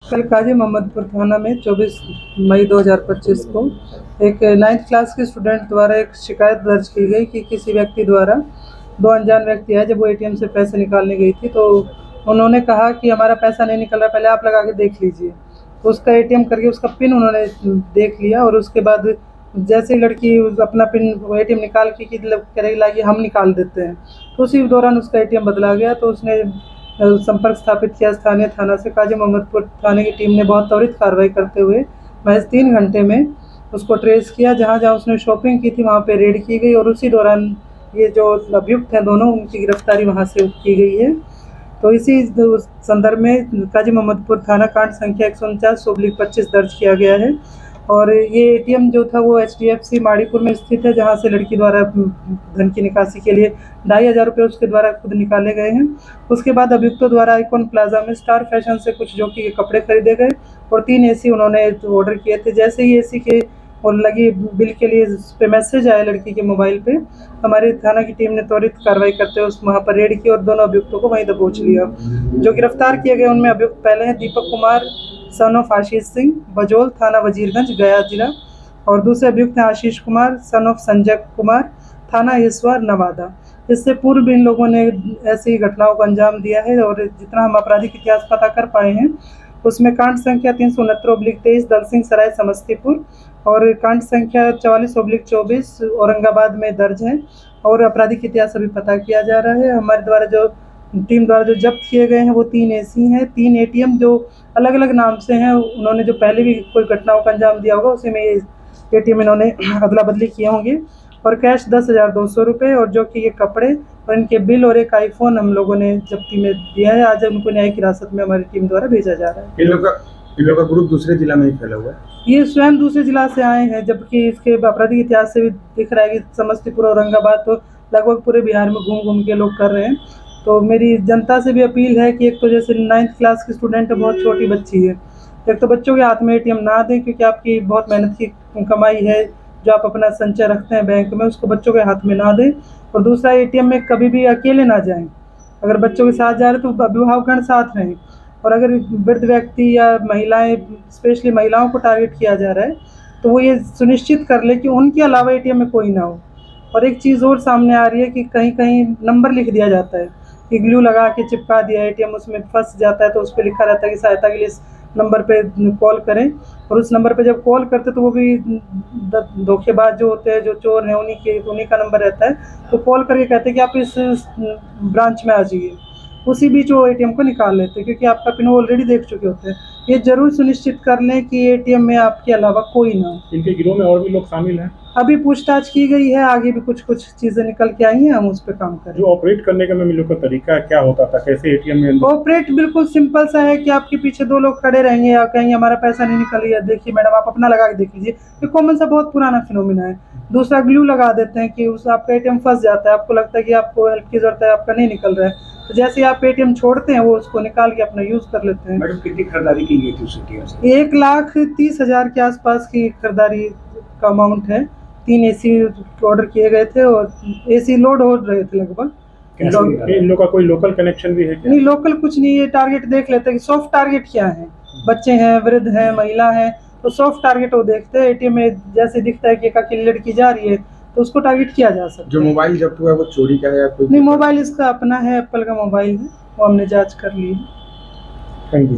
कल काजी मोहम्मदपुर थाना में 24 मई 2025 को एक 9th क्लास के स्टूडेंट द्वारा एक शिकायत दर्ज की गई कि किसी व्यक्ति द्वारा, दो अनजान व्यक्ति है, जब वो एटीएम से पैसे निकालने गई थी तो उन्होंने कहा कि हमारा पैसा नहीं निकल रहा, पहले आप लगा के देख लीजिए। तो उसका एटीएम करके उसका पिन उन्होंने देख लिया और उसके बाद जैसे ही लड़की अपना पिन एटीएम निकाल के कि करेगी लाइए हम निकाल देते हैं, तो उसी दौरान उसका एटीएम बदला गया। तो उसने संपर्क स्थापित किया स्थानीय थाना से। काजी मोहम्मदपुर थाने की टीम ने बहुत त्वरित कार्रवाई करते हुए महज 3 घंटे में उसको ट्रेस किया। जहाँ जहाँ उसने शॉपिंग की थी वहाँ पे रेड की गई और उसी दौरान ये जो अभियुक्त हैं दोनों, उनकी गिरफ्तारी वहाँ से की गई है। तो इसी संदर्भ में काजी मोहम्मदपुर थाना कांड संख्या 149/25 दर्ज किया गया है। और ये एटीएम जो था वो HDFC माड़ीपुर में स्थित है, जहाँ से लड़की द्वारा धन की निकासी के लिए 2500 रुपये उसके द्वारा खुद निकाले गए हैं। उसके बाद अभियुक्तों द्वारा आइकॉन प्लाजा में स्टार फैशन से कुछ जो कि कपड़े खरीदे गए और 3 AC उन्होंने ऑर्डर किए थे। जैसे ही AC के और लगी बिल के लिए उस पे मैसेज आया लड़की के मोबाइल पे, हमारी थाना की टीम ने त्वरित कार्रवाई करते हुए उस वहाँ पर रेड की और दोनों अभियुक्तों को वहीं दबोच लिया। जो गिरफ्तार किए गए उनमें अभियुक्त पहले हैं दीपक कुमार सन ऑफ आशीष सिंह, बजोल, थाना वजीरगंज, गया जिला। और दूसरे अभियुक्त हैं आशीष कुमार सन ऑफ संजय कुमार, थाना हिसुआ, नवादा। इससे पूर्व इन लोगों ने ऐसी घटनाओं को अंजाम दिया है और जितना हम आपराधिक इतिहास पता कर पाए हैं उसमें कांड संख्या 369/23 दलसिंह सराय समस्तीपुर और कांड संख्या 44/24 औरंगाबाद में दर्ज है। और आपराधिक इतिहास अभी पता किया जा रहा है। हमारे द्वारा जो टीम द्वारा जो जब्त किए गए हैं वो 3 AC हैं, 3 ATM जो अलग अलग नाम से हैं। उन्होंने जो पहले भी कोई घटनाओं का अंजाम दिया होगा उसी में ये ATM इन्होंने अदला बदली किए होंगे। और कैश 10,200 रुपये और जो कि ये कपड़े और इनके बिल और एक आईफोन हम लोगों ने जब्ती में दिया है। आज उनको न्यायिक हिरासत में हमारी टीम द्वारा भेजा जा रहा है। इन लोग का ग्रुप दूसरे जिला में ही फैला हुआ है। ये स्वयं दूसरे जिला से आए हैं, जबकि इसके आपराधिक इतिहास से भी दिख रहा है कि समस्तीपुर और औरंगाबाद तो लगभग पूरे बिहार में घूम घूम के लोग कर रहे हैं। तो मेरी जनता से भी अपील है कि एक तो जैसे 9th क्लास की स्टूडेंट है, बहुत छोटी बच्ची है, एक तो बच्चों के हाथ में ATM ना दें, क्योंकि आपकी बहुत मेहनत की कमाई है जो आप अपना संचय रखते हैं बैंक में, उसको बच्चों के हाथ में ना दें। और दूसरा, ATM में कभी भी अकेले ना जाएं। अगर बच्चों के साथ जा रहे हैं तो अभिभावकगण साथ रहें। और अगर वृद्ध व्यक्ति या महिलाएं, स्पेशली महिलाओं को टारगेट किया जा रहा है तो वो ये सुनिश्चित कर ले कि उनके अलावा ATM में कोई ना हो। और एक चीज़ और सामने आ रही है कि कहीं कहीं नंबर लिख दिया जाता है कि ग्लू लगा के चिपका दिया, ATM उसमें फंस जाता है तो उस पर लिखा रहता है कि सहायता के लिए इस नंबर पे कॉल करें। और उस नंबर पे जब कॉल करते तो वो भी धोखेबाज जो होते हैं, जो चोर हैं, उन्हीं का नंबर रहता है। तो कॉल करके कहते हैं कि आप इस ब्रांच में आ जाइए, उसी बीच वो ATM को निकाल लेते हैं, क्योंकि आपका पिन ऑलरेडी देख चुके होते हैं। ये जरूर सुनिश्चित कर लें कि ATM में आपके अलावा कोई ना हो। इनके गिरोह में और भी लोग शामिल हैं। अभी पूछताछ की गई है, आगे भी कुछ चीजें निकल के आई हैं, हम उस पर काम करें। जो ऑपरेट करने का लोग का तरीका क्या होता था, कैसे ATM में ऑपरेट बिल्कुल सिंपल सा है कि आपके पीछे 2 लोग खड़े रहेंगे या कहेंगे हमारा पैसा नहीं निकल रहा, देखिए मैडम आप अपना लगा के देख लीजिए। ये कॉमन सा बहुत पुराना फिनोमिना है। दूसरा, ग्लू लगा देते हैं कि उस आपका ATM फंस जाता है, आपको लगता है कि आपको हेल्प की जरूरत है, आपका नहीं निकल रहा है, तो जैसे ही आप ATM छोड़ते हैं वो उसको निकाल के अपना यूज कर लेते हैं। मैडम कितनी खरीदारी की गई थी उस ATM से? 1,30,000 के आसपास की खरीदारी का अमाउंट है। 3 AC ऑर्डर किए गए थे और AC लोड हो रहे थे लगभग। इन लोग का कोई लोकल कनेक्शन भी है क्या? नहीं, लोकल कुछ नहीं, ये टारगेट देख लेते हैं कि सॉफ्ट टारगेट क्या है। बच्चे हैं, वृद्ध हैं, महिला हैं, तो सॉफ्ट टारगेट वो देखते हैं। ATM में जैसे दिखता है कि एक अकेली लड़की जा रही है तो उसको टारगेट किया जा सकता है। जो मोबाइल जब्त हुआ है वो चोरी का है या कोई? नहीं, मोबाइल इसका अपना है, एप्पल का मोबाइल है, वो हमने जांच कर ली है। Thank you.